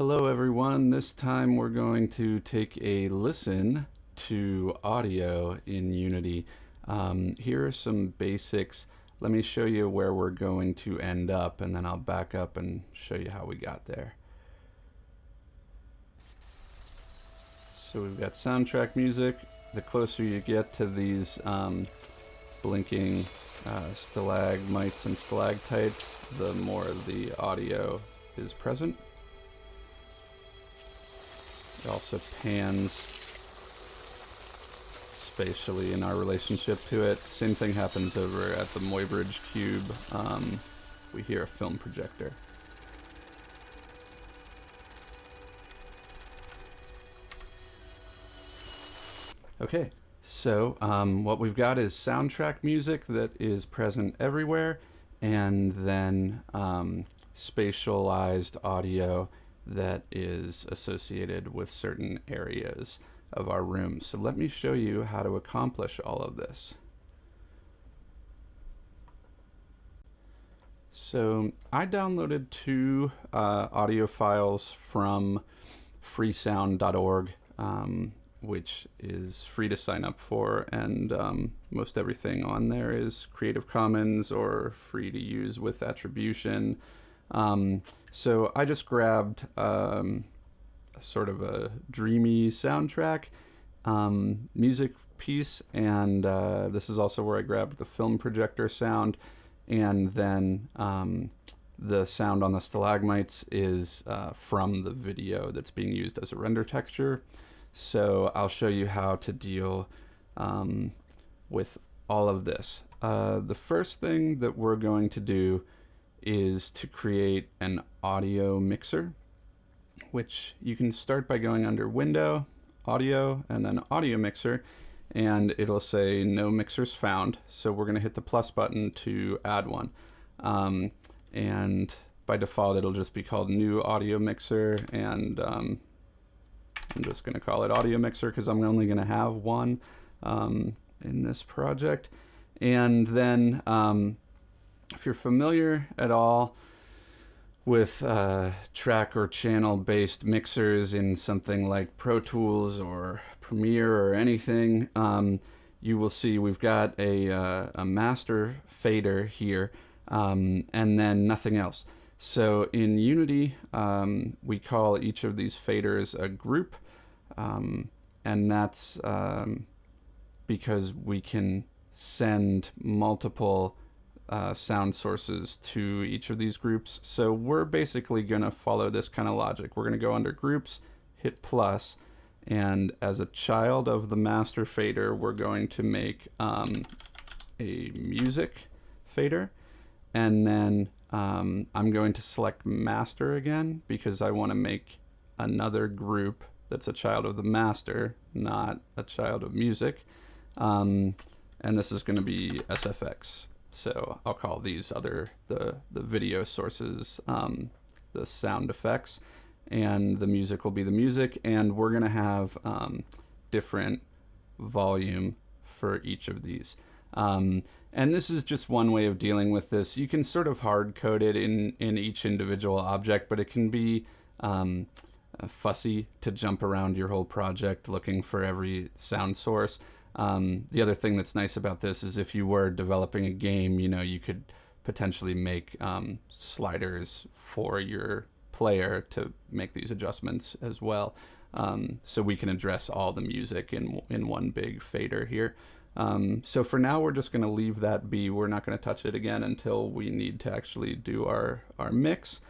Hello everyone, this time we're going to take a listen to audio in Unity. Here are some basics. Let me show you where we're going to end up, and then I'll back up and show you how we got there. So we've got soundtrack music. The closer you get to these blinking stalagmites and stalactites, the more the audio is present. It also pans spatially in our relationship to it. Same thing happens over at the Muybridge Cube. We hear a film projector. Okay, so what we've got is soundtrack music that is present everywhere, and then spatialized audio that is associated with certain areas of our room. So let me show you how to accomplish all of this. So I downloaded two audio files from freesound.org, which is free to sign up for, and most everything on there is Creative Commons or free to use with attribution. So I just grabbed sort of a dreamy soundtrack music piece, and this is also where I grabbed the film projector sound, and then the sound on the stalagmites is from the video that's being used as a render texture. So I'll show you how to deal with all of this. The first thing that we're going to do is to create an audio mixer, which you can start by going under Window, Audio, and then Audio Mixer, and it'll say no mixers found. So we're going to hit the plus button to add one. And by default, it'll just be called New Audio Mixer, and I'm just going to call it Audio Mixer because I'm only going to have one in this project. And then if you're familiar at all with track or channel based mixers in something like Pro Tools or Premiere or anything, you will see we've got a master fader here, and then nothing else. So in Unity, we call each of these faders a group, and that's because we can send multiple sound sources to each of these groups. So we're basically going to follow this kind of logic. We're going to go under groups, hit plus, and as a child of the master fader, we're going to make a music fader, and then I'm going to select master again because I want to make another group that's a child of the master, not a child of music, and this is going to be SFX. So I'll call these the video sources the sound effects, and the music will be the music, and we're going to have different volume for each of these. And this is just one way of dealing with this. You can sort of hard code it in each individual object, but it can be fussy to jump around your whole project looking for every sound source. The other thing that's nice about this is if you were developing a game, you could potentially make sliders for your player to make these adjustments as well. So we can address all the music in one big fader here. So for now, we're just going to leave that be. We're not going to touch it again until we need to actually do our mix.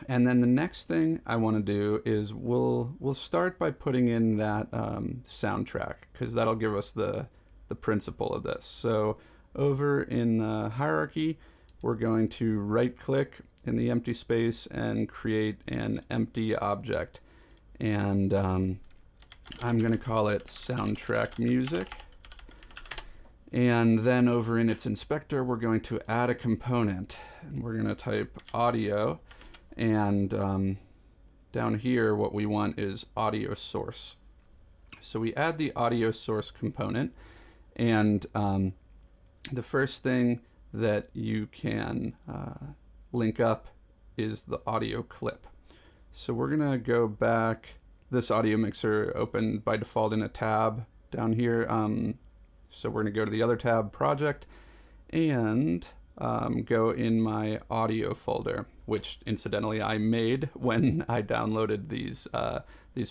And then the next thing I want to do is we'll start by putting in that soundtrack, because that'll give us the principle of this. So over in the hierarchy, we're going to right click in the empty space and create an empty object. And I'm going to call it soundtrack music. And then over in its inspector, we're going to add a component, and we're going to type audio. And down here, what we want is audio source. So we add the audio source component, and the first thing that you can link up is the audio clip. So we're gonna go back. This audio mixer opened by default in a tab down here. So we're gonna go to the other tab, project, and go in my audio folder, which incidentally I made when I downloaded these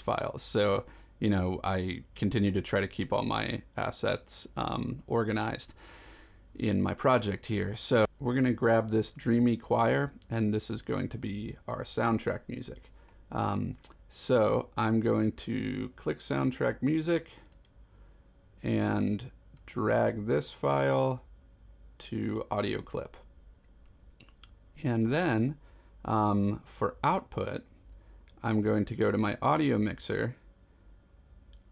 files. So I continue to try to keep all my assets organized in my project here. So we're going to grab this dreamy choir, and this is going to be our soundtrack music. So I'm going to click soundtrack music and drag this file to audio clip. And then for output, I'm going to go to my audio mixer,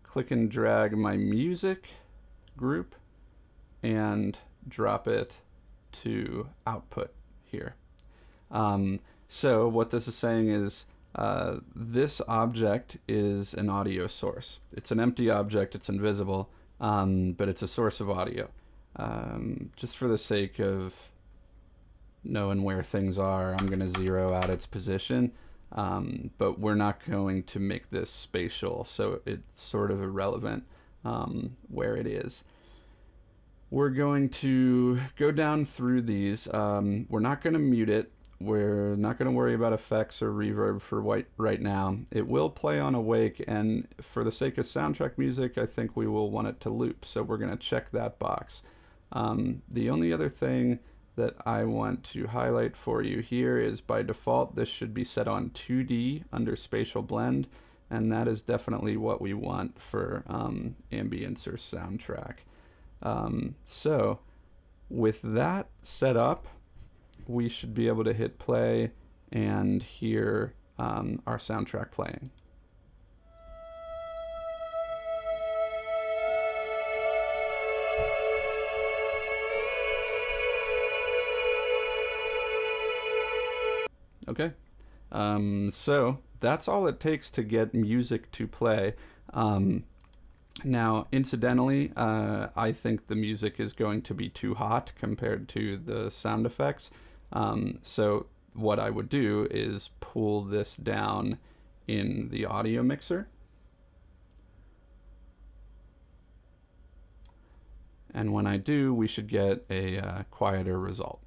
click and drag my music group, and drop it to output here. So what this is saying is this object is an audio source. It's an empty object, it's invisible, but it's a source of audio. Just for the sake of knowing where things are, I'm going to zero out its position, but we're not going to make this spatial, so it's sort of irrelevant where it is. We're going to go down through these. We're not going to mute it. We're not going to worry about effects or reverb for right now. It will play on awake, and for the sake of soundtrack music, I think we will want it to loop, so we're going to check that box. The only other thing that I want to highlight for you here is by default this should be set on 2D under spatial blend, and that is definitely what we want for ambience or soundtrack. So with that set up, we should be able to hit play and hear our soundtrack playing. Okay, so that's all it takes to get music to play. Now, incidentally, I think the music is going to be too hot compared to the sound effects. So what I would do is pull this down in the audio mixer. And when I do, we should get a quieter result.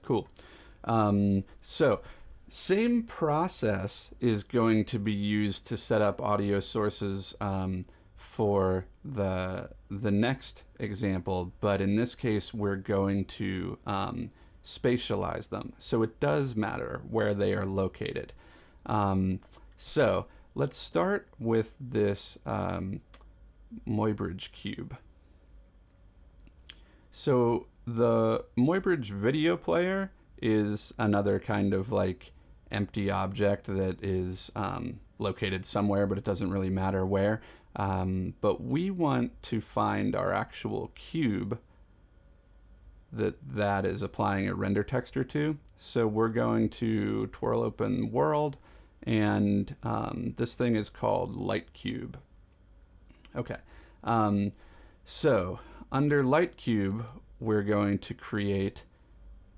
Cool. So same process is going to be used to set up audio sources for the next example, but in this case we're going to spatialize them. So it does matter where they are located. So let's start with this Muybridge cube. So the Muybridge video player is another kind of like empty object that is located somewhere, but it doesn't really matter where. But we want to find our actual cube that is applying a render texture to. So we're going to twirl open world, and this thing is called light cube. Okay, so under light cube, we're going to create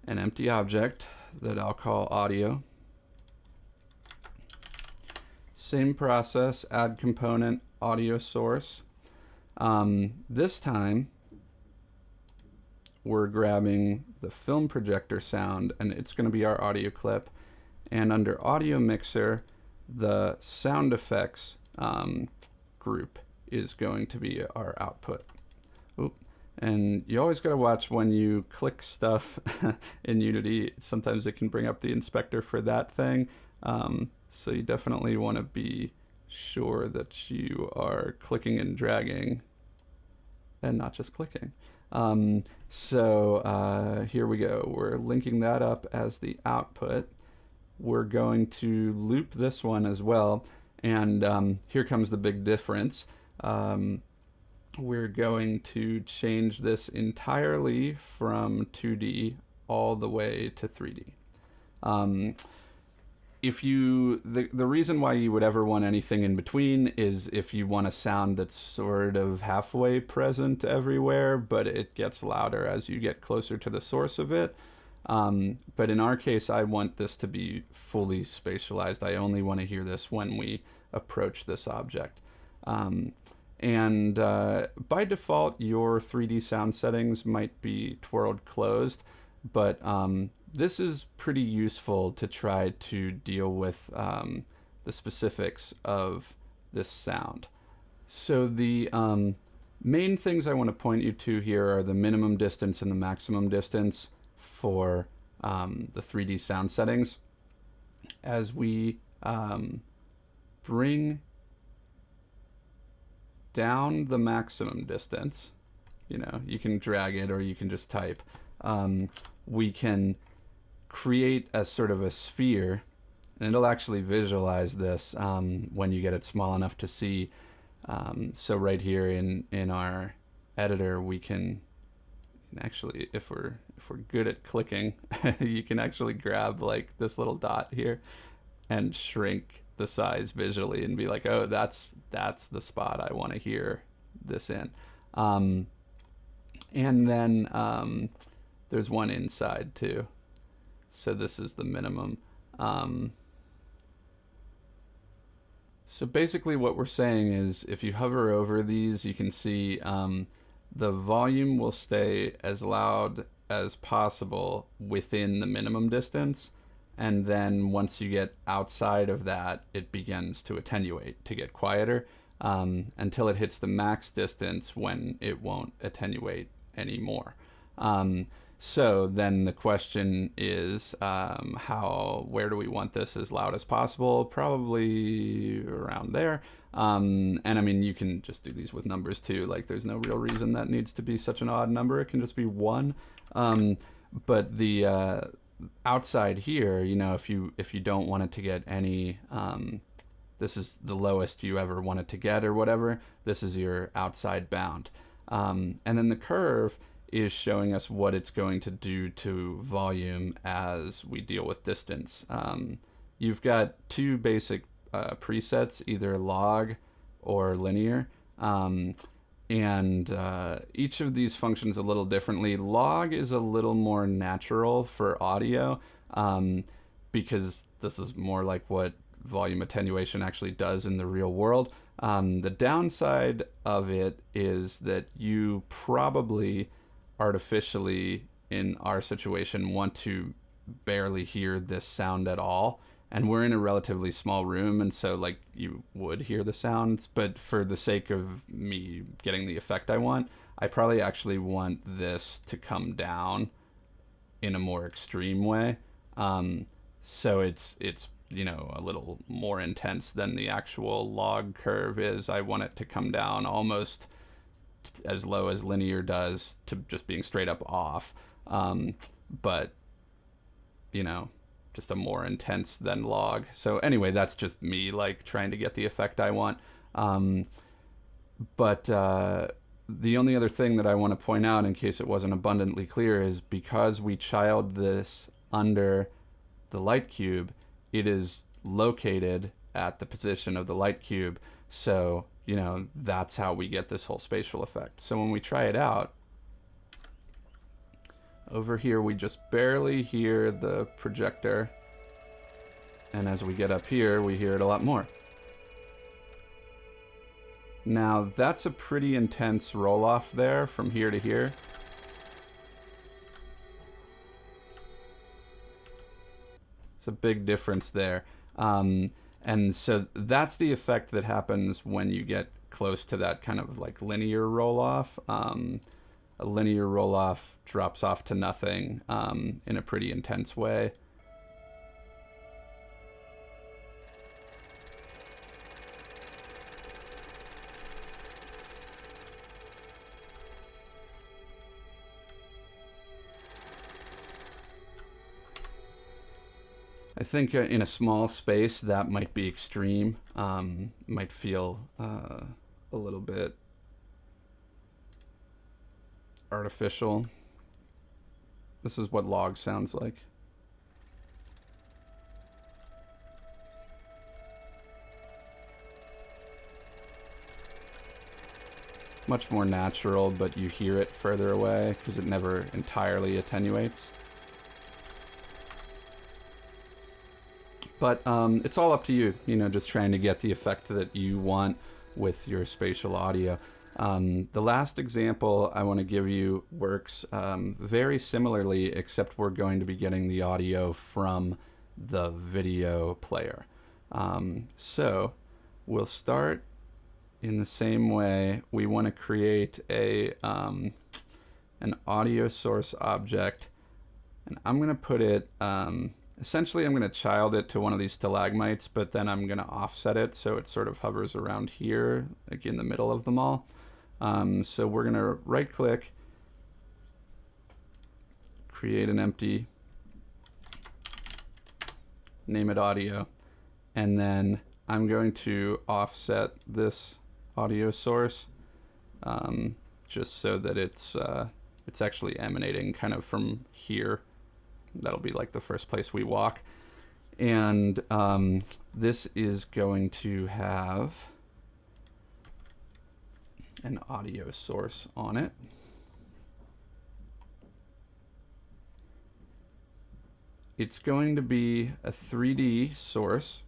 an empty object that I'll call audio. Same process, add component, audio source. This time, we're grabbing the film projector sound, and it's going to be our audio clip. And under audio mixer, the sound effects group is going to be our output. Oop. And you always got to watch when you click stuff in Unity. Sometimes it can bring up the inspector for that thing. So you definitely want to be sure that you are clicking and dragging and not just clicking. So here we go. We're linking that up as the output. We're going to loop this one as well. And here comes the big difference. We're going to change this entirely from 2D all the way to 3D. if you the reason why you would ever want anything in between is if you want a sound that's sort of halfway present everywhere, but it gets louder as you get closer to the source of it. But in our case, I want this to be fully spatialized. I only want to hear this when we approach this object. And by default, your 3D sound settings might be twirled closed, but this is pretty useful to try to deal with the specifics of this sound. So the main things I want to point you to here are the minimum distance and the maximum distance for the 3D sound settings. As we bring down the maximum distance, you can drag it or you can just type, we can create a sort of a sphere, and it'll actually visualize this when you get it small enough to see. So right here in our editor, we can actually, if we're good at clicking, you can actually grab like this little dot here and shrink the size visually and be like, oh, that's the spot I want to hear this in. And then there's one inside too. So this is the minimum. So basically what we're saying is if you hover over these, you can see the volume will stay as loud as possible within the minimum distance. And then once you get outside of that, it begins to attenuate, to get quieter, until it hits the max distance when it won't attenuate anymore. So then the question is, where do we want this as loud as possible? Probably around there. And I mean, you can just do these with numbers too. Like there's no real reason that needs to be such an odd number. It can just be 1. But the outside here, if you don't want it to get any, this is the lowest you ever want it to get or whatever, this is your outside bound. And then the curve is showing us what it's going to do to volume as we deal with distance. You've got 2 basic presets, either log or linear. And each of these functions a little differently. Log is a little more natural for audio because this is more like what volume attenuation actually does in the real world. The downside of it is that you probably artificially, in our situation, want to barely hear this sound at all. And we're in a relatively small room, and so like you would hear the sounds, but for the sake of me getting the effect I want, I probably actually want this to come down in a more extreme way. So it's a little more intense than the actual log curve is. I want it to come down almost as low as linear does to just being straight up off. But just a more intense than log. So anyway, that's just me like trying to get the effect I want. But the only other thing that I want to point out, in case it wasn't abundantly clear, is because we child this under the light cube, it is located at the position of the light cube. So, that's how we get this whole spatial effect. So when we try it out, over here, we just barely hear the projector. And as we get up here, we hear it a lot more. Now, that's a pretty intense roll-off there from here to here. It's a big difference there. And so that's the effect that happens when you get close to that kind of like linear roll-off. A linear roll-off drops off to nothing in a pretty intense way. I think in a small space that might be extreme, might feel a little bit artificial. This is what log sounds like. much more natural, but you hear it further away because it never entirely attenuates. But it's all up to you, just trying to get the effect that you want with your spatial audio. The last example I want to give you works very similarly, except we're going to be getting the audio from the video player. So we'll start in the same way. We want to create an audio source object, and I'm going to put it, essentially I'm going to child it to one of these stalagmites, but then I'm going to offset it so it sort of hovers around here, like in the middle of them all. So we're going to right click, create an empty, name it audio, and then I'm going to offset this audio source just so that it's actually emanating kind of from here. That'll be like the first place we walk. And this is going to have an audio source on it. It's going to be a 3D source,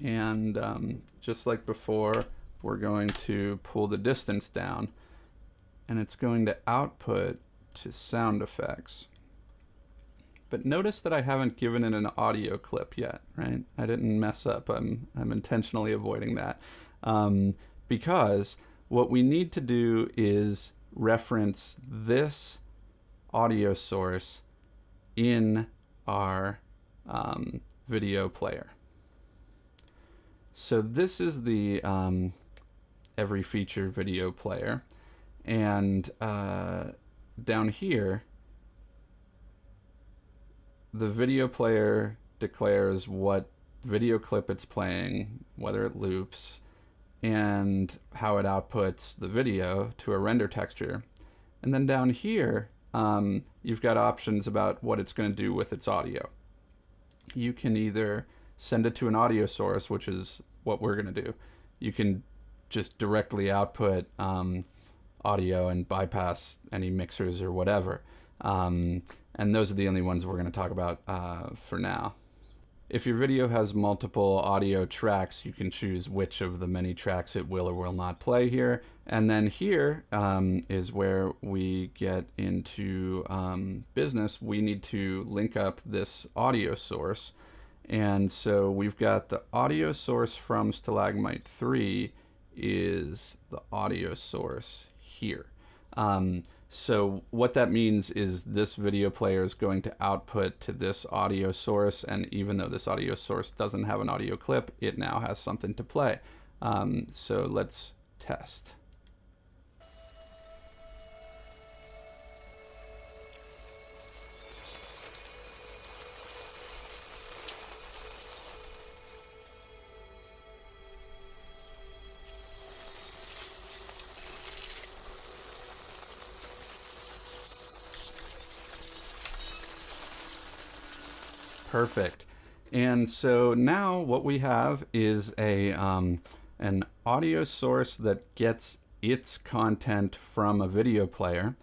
and just like before, we're going to pull the distance down, and it's going to output to sound effects. But notice that I haven't given it an audio clip yet, right? I didn't mess up. I'm intentionally avoiding that because what we need to do is reference this audio source in our video player. So this is the every feature video player, and down here the video player declares what video clip it's playing, whether it loops, and how it outputs the video to a render texture. And then down here, you've got options about what it's going to do with its audio. You can either send it to an audio source, which is what we're going to do. You can just directly output audio and bypass any mixers or whatever. And those are the only ones we're going to talk about for now. If your video has multiple audio tracks, you can choose which of the many tracks it will or will not play here. And then here is where we get into business. We need to link up this audio source. And so we've got the audio source from Stalagmite 3 is the audio source here. So what that means is this video player is going to output to this audio source, and even though this audio source doesn't have an audio clip, it now has something to play. So let's test. Perfect. And so now what we have is an audio source that gets its content from a video player,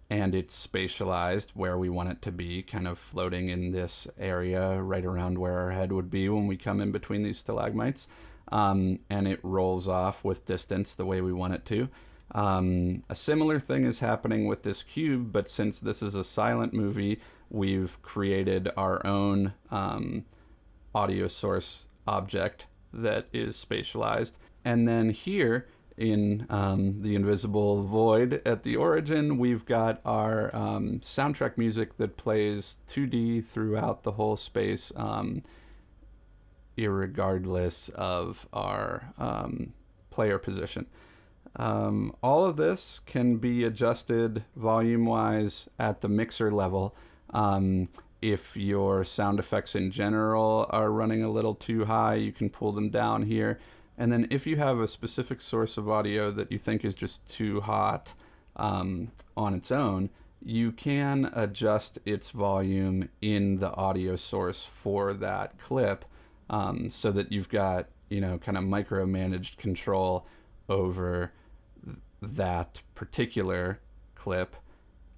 and it's spatialized where we want it to be, kind of floating in this area right around where our head would be when we come in between these stalagmites. And it rolls off with distance the way we want it to. A similar thing is happening with this cube, but since this is a silent movie, we've created our own audio source object that is spatialized. And then here in the invisible void at the origin, we've got our soundtrack music that plays 2D throughout the whole space, irregardless of our player position. All of this can be adjusted volume-wise at the mixer level. If your sound effects in general are running a little too high, you can pull them down here. And then if you have a specific source of audio that you think is just too hot on its own, you can adjust its volume in the audio source for that clip, so that you've got, kind of micromanaged control over that particular clip,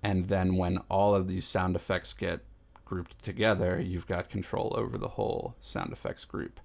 and then when all of these sound effects get grouped together, you've got control over the whole sound effects group.